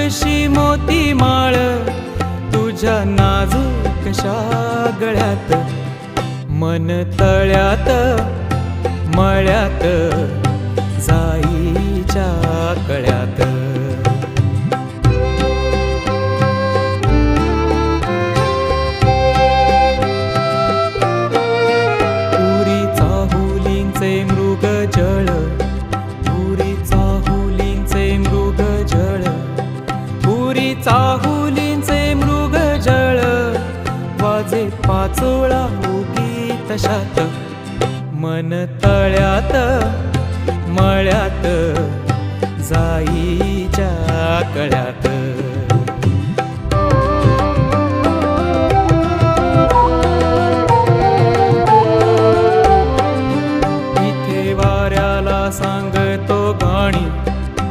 जशी मोती माळ तुझ्या नाजूकशा गळ्यात, मन तळ्यात मळ्यात जाईच्या कळ्यात. पुरी चाहुलींचे मृगजळ, पुरी चाहुलींचे मृगजळ, पुरी चाहुलींचे मृगजळ, वाजे पाचोळा उगी तशात, मन तळ्यात मळ्यात जाईच्या कळ्यात.